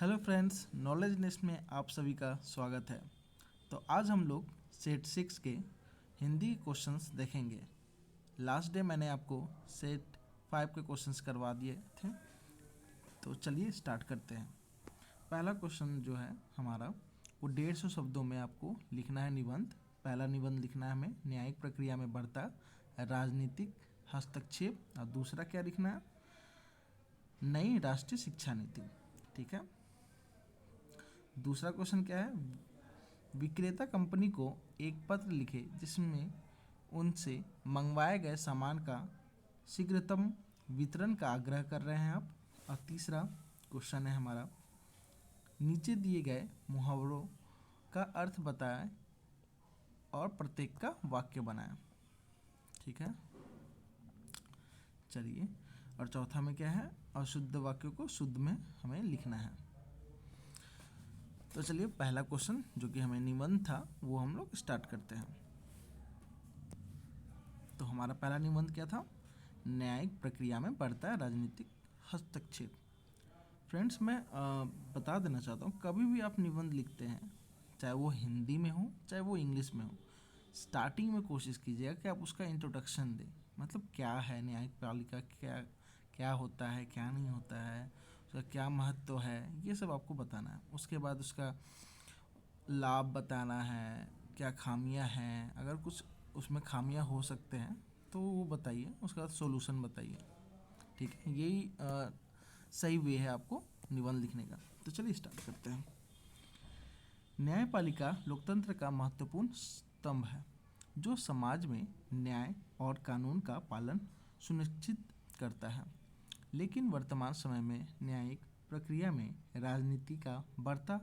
Hello friends, knowledge nest में आप सभी का स्वागत है। तो आज हम लोग सेट 6 के हिंदी क्वेश्चंस देखेंगे। लास्ट डे मैंने आपको सेट 5 के क्वेश्चंस करवा दिए थे, तो चलिए स्टार्ट करते हैं। पहला क्वेश्चन जो है हमारा वो 150 शब्दों में आपको लिखना है निबंध। पहला निबंध लिखना है हमें न्यायिक प्रक्रिया में बढ़ता राजनीतिक हस्तक्षेप, और दूसरा क्या लिखना है, नई राष्ट्रीय शिक्षा नीति। ठीक है। दूसरा क्वेश्चन क्या है, विक्रेता कंपनी को एक पत्र लिखे जिसमें उनसे मंगवाए गए सामान का शीघ्रतम वितरण का आग्रह कर रहे हैं आप। और तीसरा क्वेश्चन है हमारा, नीचे दिए गए मुहावरों का अर्थ बताएं और प्रत्येक का वाक्य बनाएं। ठीक है, चलिए। और चौथा में क्या है, अशुद्ध वाक्यों को शुद्ध में हमें लिखना है। तो चलिए पहला क्वेश्चन जो कि हमें निबंध था वो हम लोग स्टार्ट करते हैं। तो हमारा पहला निबंध क्या था, न्यायिक प्रक्रिया में बढ़ता है राजनीतिक हस्तक्षेप। फ्रेंड्स, मैं बता देना चाहता हूँ, कभी भी आप निबंध लिखते हैं, चाहे वो हिंदी में हो चाहे वो इंग्लिश में हो, स्टार्टिंग में कोशिश कीजिएगा कि आप उसका इंट्रोडक्शन दें। मतलब क्या है न्यायिक पालिका, क्या क्या होता है, क्या नहीं होता है, उसका क्या महत्व है, ये सब आपको बताना है। उसके बाद उसका लाभ बताना है, क्या खामियां हैं, अगर कुछ उसमें खामियां हो सकते हैं तो वो बताइए, उसके बाद सॉल्यूशन बताइए। ठीक है, यही सही वे है आपको निबंध लिखने का। तो चलिए स्टार्ट करते हैं। न्यायपालिका लोकतंत्र का महत्वपूर्ण स्तंभ है जो समाज में न्याय और कानून का पालन सुनिश्चित करता है। लेकिन वर्तमान समय में न्यायिक प्रक्रिया में राजनीति का बढ़ता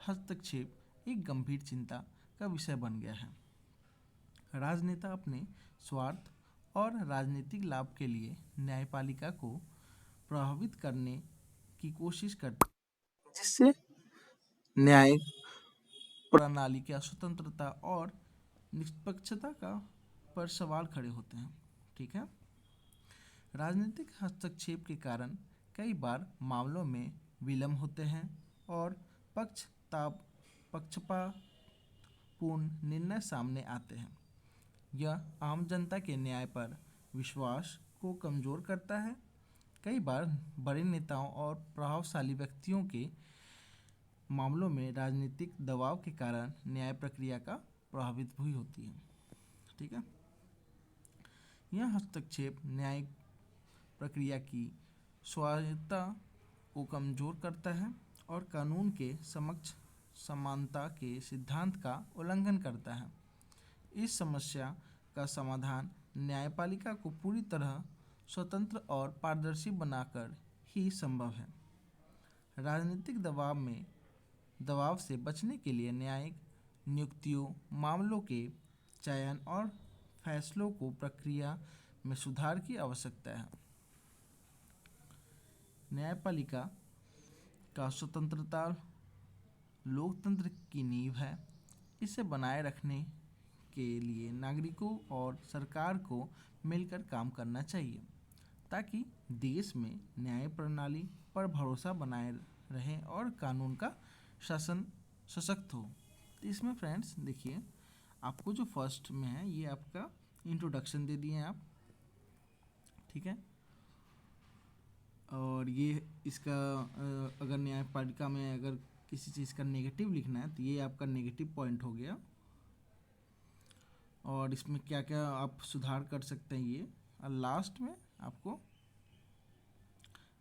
हस्तक्षेप एक गंभीर चिंता का विषय बन गया है। राजनेता अपने स्वार्थ और राजनीतिक लाभ के लिए न्यायपालिका को प्रभावित करने की कोशिश करते हैं, जिससे न्यायिक प्रणाली की स्वतंत्रता और निष्पक्षता का पर सवाल खड़े होते हैं। ठीक है। राजनीतिक हस्तक्षेप के कारण कई बार मामलों में विलंब होते हैं और पक्षपातपूर्ण निर्णय सामने आते हैं। यह आम जनता के न्याय पर विश्वास को कमजोर करता है। कई बार बड़े नेताओं और प्रभावशाली व्यक्तियों के मामलों में राजनीतिक दबाव के कारण न्याय प्रक्रिया का प्रभावित भी होती है। ठीक है। यह हस्तक्षेप न्यायिक प्रक्रिया की स्वायत्तता को कमजोर करता है और कानून के समक्ष समानता के सिद्धांत का उल्लंघन करता है। इस समस्या का समाधान न्यायपालिका को पूरी तरह स्वतंत्र और पारदर्शी बनाकर ही संभव है। राजनीतिक दबाव से बचने के लिए न्यायिक नियुक्तियों, मामलों के चयन और फैसलों को प्रक्रिया में सुधार की आवश्यकता है। न्यायपालिका का स्वतंत्रता लोकतंत्र की नींव है। इसे बनाए रखने के लिए नागरिकों और सरकार को मिलकर काम करना चाहिए ताकि देश में न्याय प्रणाली पर भरोसा बनाए रहे और कानून का शासन सशक्त हो। तो इसमें फ्रेंड्स देखिए, आपको जो फर्स्ट में है ये आपका इंट्रोडक्शन दे दिए हैं आप। ठीक है। और ये इसका अगर न्यायपालिका में अगर किसी चीज़ का नेगेटिव लिखना है तो ये आपका नेगेटिव पॉइंट हो गया, और इसमें क्या क्या आप सुधार कर सकते हैं ये। और लास्ट में आपको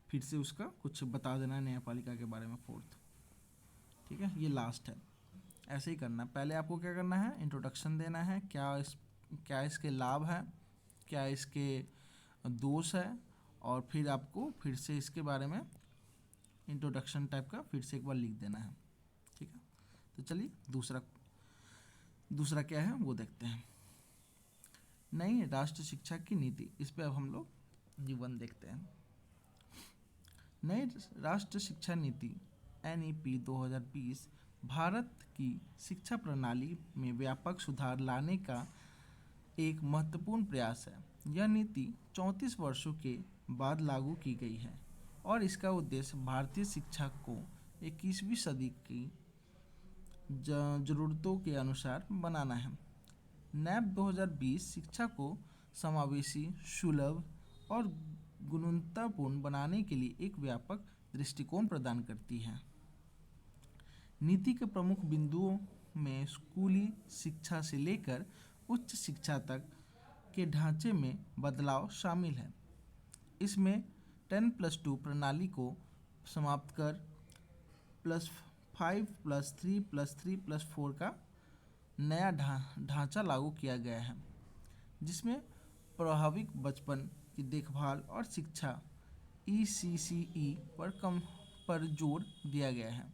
फिर से उसका कुछ बता देना है न्यायपालिका के बारे में, फोर्थ। ठीक है, ये लास्ट है। ऐसे ही करना है। पहले आपको क्या करना है, इंट्रोडक्शन देना है, क्या इसके लाभ है, क्या इसके दोष है, और फिर आपको फिर से इसके बारे में इंट्रोडक्शन टाइप का फिर से एक बार लिख देना है। ठीक है। तो चलिए दूसरा क्या है वो देखते हैं। नई राष्ट्रीय शिक्षा की नीति, इस पे अब हम लोग निबंध देखते हैं। नई राष्ट्रीय शिक्षा नीति NEP 2020 भारत की शिक्षा प्रणाली में व्यापक सुधार लाने का एक महत्वपूर्ण प्रयास है। यह नीति 34 वर्षों के बाद लागू की गई है और इसका उद्देश्य भारतीय शिक्षा को 21वीं सदी की ज़रूरतों के अनुसार बनाना है। नैप 2020 शिक्षा को समावेशी, सुलभ और गुणवत्तापूर्ण बनाने के लिए एक व्यापक दृष्टिकोण प्रदान करती है। नीति के प्रमुख बिंदुओं में स्कूली शिक्षा से लेकर उच्च शिक्षा तक के ढांचे में बदलाव शामिल है। इसमें 10+2 प्रणाली को समाप्त कर +5+3+3+4 का नया ढांचा लागू किया गया है, जिसमें प्रभावित बचपन की देखभाल और शिक्षा ECCE पर जोर दिया गया है।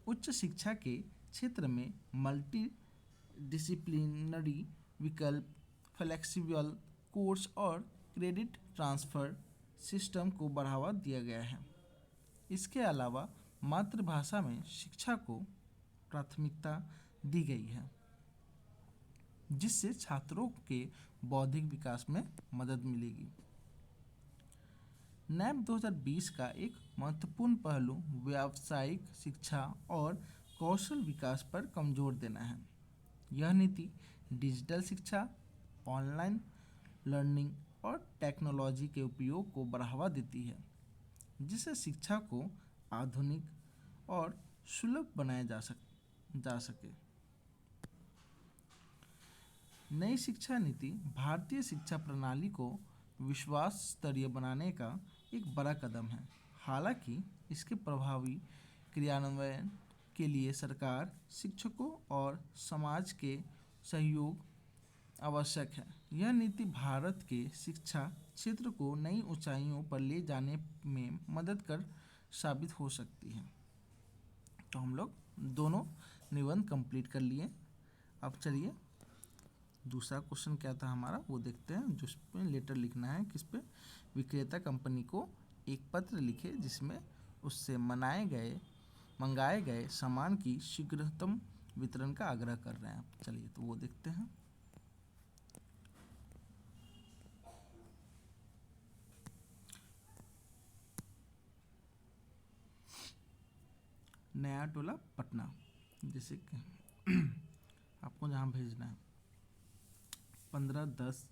उच्च शिक्षा के क्षेत्र में मल्टी डिसिप्लिनरी विकल्प, फ्लेक्सिबल कोर्स और क्रेडिट ट्रांसफ़र सिस्टम को बढ़ावा दिया गया है। इसके अलावा मातृभाषा में शिक्षा को प्राथमिकता दी गई है, जिससे छात्रों के बौद्धिक विकास में मदद मिलेगी। नैप 2020 का एक महत्वपूर्ण पहलू व्यावसायिक शिक्षा और कौशल विकास पर कमजोर देना है। यह नीति डिजिटल शिक्षा, ऑनलाइन लर्निंग और टेक्नोलॉजी के उपयोग को बढ़ावा देती है, जिससे शिक्षा को आधुनिक और सुलभ बनाया जा सके। नई शिक्षा नीति भारतीय शिक्षा प्रणाली को विश्वास स्तरीय बनाने का एक बड़ा कदम है। हालांकि इसके प्रभावी क्रियान्वयन के लिए सरकार, शिक्षकों और समाज के सहयोग आवश्यक है। यह नीति भारत के शिक्षा क्षेत्र को नई ऊंचाइयों पर ले जाने में मददगार साबित हो सकती है। तो हम लोग दोनों निबंध कंप्लीट कर लिए। अब चलिए दूसरा क्वेश्चन क्या था हमारा वो देखते हैं, जिसमें लेटर लिखना है। किस पे? विक्रेता कंपनी को एक पत्र लिखे जिसमें उससे मंगाए गए सामान की शीघ्रतम वितरण का आग्रह कर रहे हैं। चलिए तो वो देखते हैं। नया टोला पटना, जैसे कि आपको जहाँ भेजना है 15/10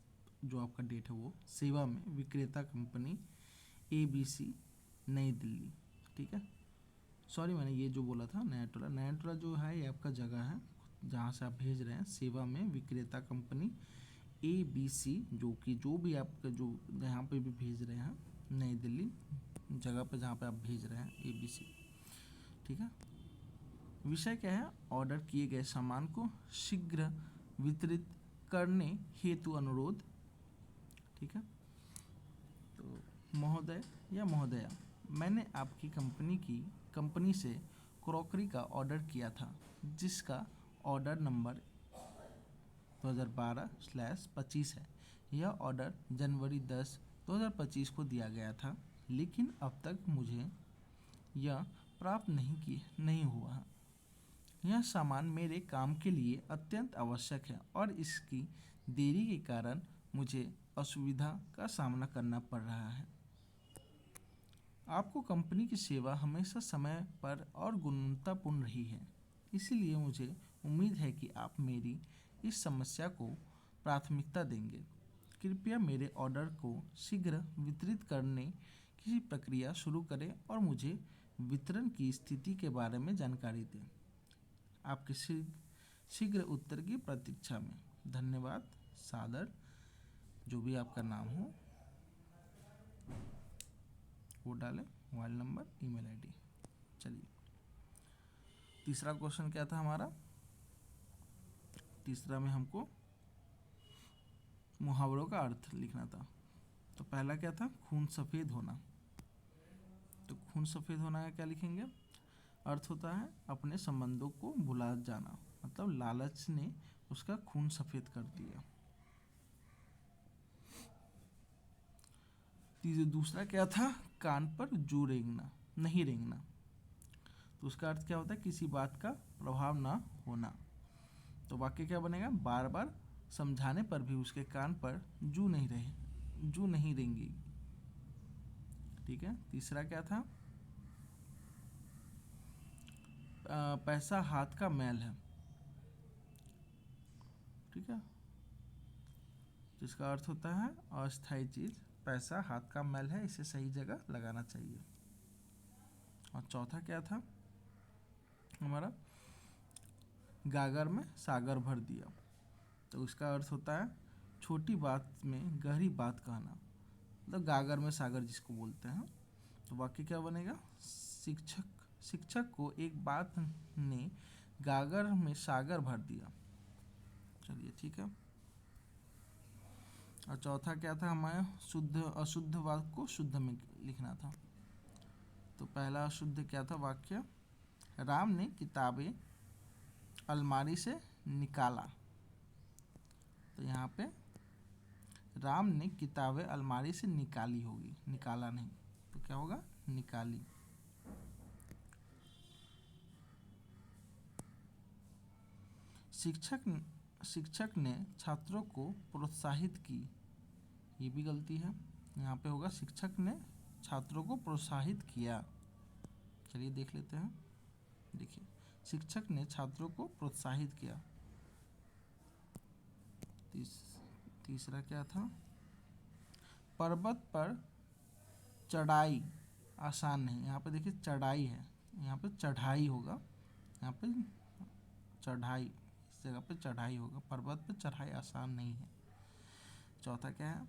जो आपका डेट है वो सेवा में विक्रेता कंपनी ABC नई दिल्ली। ठीक है, सॉरी मैंने ये जो बोला था नया टोला जो है ये आपका जगह है जहाँ से आप भेज रहे हैं। सेवा में विक्रेता कंपनी ABC जो भी आपका जो जहाँ पे भी भेज रहे हैं नई दिल्ली जगह पे जहाँ पे आप भेज रहे हैं ABC। ठीक है, विषय क्या है? ऑर्डर किए गए सामान को शीघ्र वितरित करने हेतु अनुरोध। ठीक है, तो महोदय या महोदया, मैंने आपकी कंपनी से क्रॉकरी का ऑर्डर किया था, जिसका ऑर्डर नंबर 2012/25 है। यह ऑर्डर जनवरी 10, 2025 को दिया गया था, लेकिन अब तक मुझे यह प्राप्त नहीं हुआ है। यह सामान मेरे काम के लिए अत्यंत आवश्यक है और इसकी देरी के कारण मुझे असुविधा का सामना करना पड़ रहा है। आपको कंपनी की सेवा हमेशा समय पर और गुणवत्तापूर्ण रही है, इसलिए मुझे उम्मीद है कि आप मेरी इस समस्या को प्राथमिकता देंगे। कृपया मेरे ऑर्डर को शीघ्र वितरित करने की प्रक्रिया शुरू करें और मुझे वितरण की स्थिति के बारे में जानकारी दें। आपके शीघ्र उत्तर की प्रतीक्षा में। धन्यवाद। सादर, जो भी आपका नाम हो वो डालें, मोबाइल नंबर, ईमेल आईडी। चलिए तीसरा क्वेश्चन क्या था हमारा? तीसरा में हमको मुहावरों का अर्थ लिखना था। तो पहला क्या था? खून सफ़ेद होना। तो खून सफ़ेद होना का क्या लिखेंगे? अर्थ होता है अपने संबंधों को भुला जाना, मतलब लालच ने उसका खून सफ़ेद कर दिया। दूसरा क्या था? कान पर जू नहीं रेंगना। तो उसका अर्थ क्या होता है? किसी बात का प्रभाव ना होना। तो वाक्य क्या बनेगा? बार बार समझाने पर भी उसके कान पर जू नहीं रेंगी। ठीक है, तीसरा क्या था? पैसा हाथ का मैल है, ठीक है, जिसका अर्थ होता है अस्थायी चीज। पैसा हाथ का मैल है, इसे सही जगह लगाना चाहिए। और चौथा क्या था हमारा, गागर में सागर भर दिया। तो उसका अर्थ होता है छोटी बात में गहरी बात कहना, मतलब गागर में सागर जिसको बोलते हैं। तो वाक्य क्या बनेगा, शिक्षक को एक बात ने गागर में सागर भर दिया। चलिए ठीक है। और चौथा क्या था हमारा, शुद्ध अशुद्ध वाक्य को शुद्ध में लिखना था। तो पहला अशुद्ध क्या था वाक्य, राम ने किताबें अलमारी से निकाला। तो यहाँ पे राम ने किताबें अलमारी से निकाली होगी, निकाला नहीं। तो क्या होगा, निकाली। शिक्षक ने छात्रों को प्रोत्साहित की, ये भी गलती है। यहाँ पे होगा शिक्षक ने छात्रों को प्रोत्साहित किया। चलिए देख लेते हैं। देखिए, शिक्षक ने छात्रों को प्रोत्साहित किया। तीसरा क्या था, पर्वत पर चढ़ाई आसान नहीं। यहाँ पे देखिए चढ़ाई है, यहाँ पे चढ़ाई होगा, यहाँ पे चढ़ाई, इस जगह पे चढ़ाई होगा। पर्वत पर चढ़ाई आसान नहीं है। चौथा क्या है,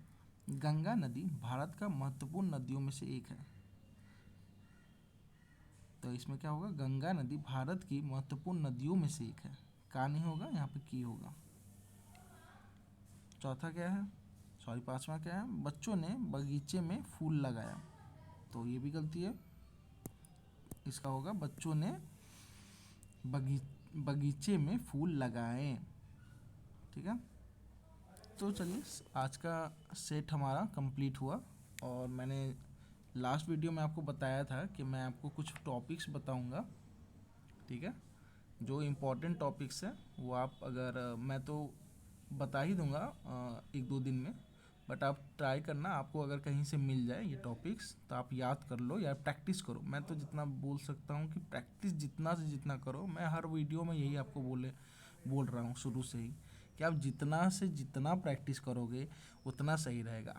गंगा नदी भारत का महत्वपूर्ण नदियों में से एक है। तो इसमें क्या होगा, गंगा नदी भारत की महत्वपूर्ण नदियों में से एक है। का नहीं होगा, यहाँ पे की होगा। चौथा क्या है, पांचवा क्या है, बच्चों ने बगीचे में फूल लगाया। तो ये भी गलती है, इसका होगा बच्चों ने बगीचे में फूल लगाए। ठीक है। तो चलिए आज का सेट हमारा कंप्लीट हुआ। और मैंने लास्ट वीडियो में आपको बताया था कि मैं आपको कुछ टॉपिक्स बताऊंगा, ठीक है, जो इम्पोर्टेंट टॉपिक्स हैं वो आप अगर मैं तो बता ही दूंगा 1-2 दिन में, बट आप ट्राई करना, आपको अगर कहीं से मिल जाए ये टॉपिक्स तो आप याद कर लो या प्रैक्टिस करो। मैं तो जितना बोल सकता हूँ कि प्रैक्टिस जितना से जितना करो। मैं हर वीडियो में यही आपको बोल रहा हूँ शुरू से ही कि आप जितना से जितना प्रैक्टिस करोगे उतना सही रहेगा।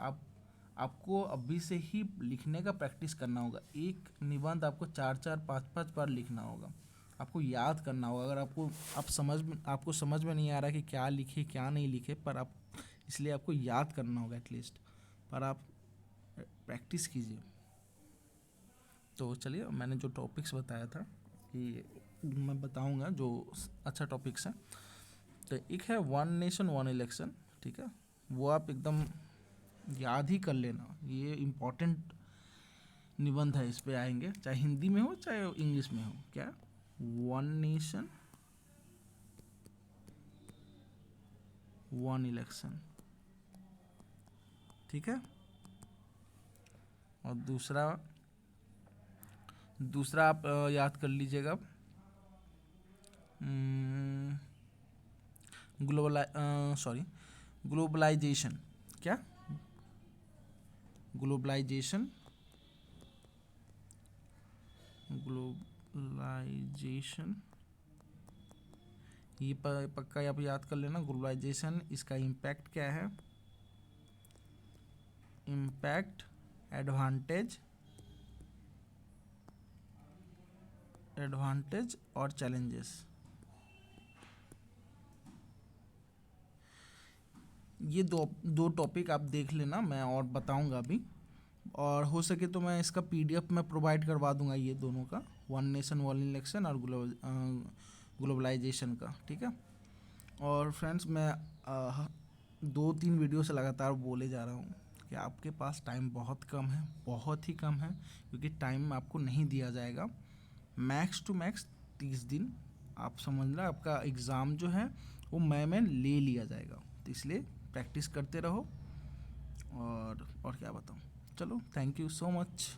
आपको अभी से ही लिखने का प्रैक्टिस करना होगा। एक निबंध आपको 4-4, 5-5 बार लिखना होगा, आपको याद करना होगा। अगर आपको समझ में नहीं आ रहा कि क्या लिखे क्या नहीं लिखे, पर आप इसलिए आपको याद करना होगा एटलीस्ट, पर आप प्रैक्टिस कीजिए। तो चलिए, मैंने जो टॉपिक्स बताया था कि मैं बताऊंगा जो अच्छा टॉपिक्स है। तो एक है 1 नेशन 1 इलेक्शन, ठीक है, वो आप एकदम याद ही कर लेना। ये इम्पोर्टेंट निबंध है, इस पे आएंगे, चाहे हिंदी में हो चाहे इंग्लिश में हो। क्या, 1 नेशन 1 इलेक्शन, ठीक है। और दूसरा आप याद कर लीजिएगा, ग्लोबलाइजेशन। क्या, ग्लोबलाइजेशन ये पक्का आप याद कर लेना। ग्लोबलाइजेशन, इसका इम्पैक्ट क्या है, इम्पैक्ट, एडवांटेज और चैलेंजेस। ये दो टॉपिक आप देख लेना, मैं और बताऊंगा अभी। और हो सके तो मैं इसका PDF में प्रोवाइड करवा दूंगा, ये दोनों का, 1 नेशन 1 इलेक्शन और ग्लोबलाइजेशन का, ठीक है। और फ्रेंड्स, मैं 2-3 वीडियो से लगातार बोले जा रहा हूँ कि आपके पास टाइम बहुत कम है, बहुत ही कम है, क्योंकि टाइम आपको नहीं दिया जाएगा। मैक्स टू मैक्स 30 दिन आप समझ लो, आपका एग्ज़ाम जो है वो मई में ले लिया जाएगा। तो इसलिए प्रैक्टिस करते रहो। और क्या बताऊँ, चलो, थैंक यू सो मच।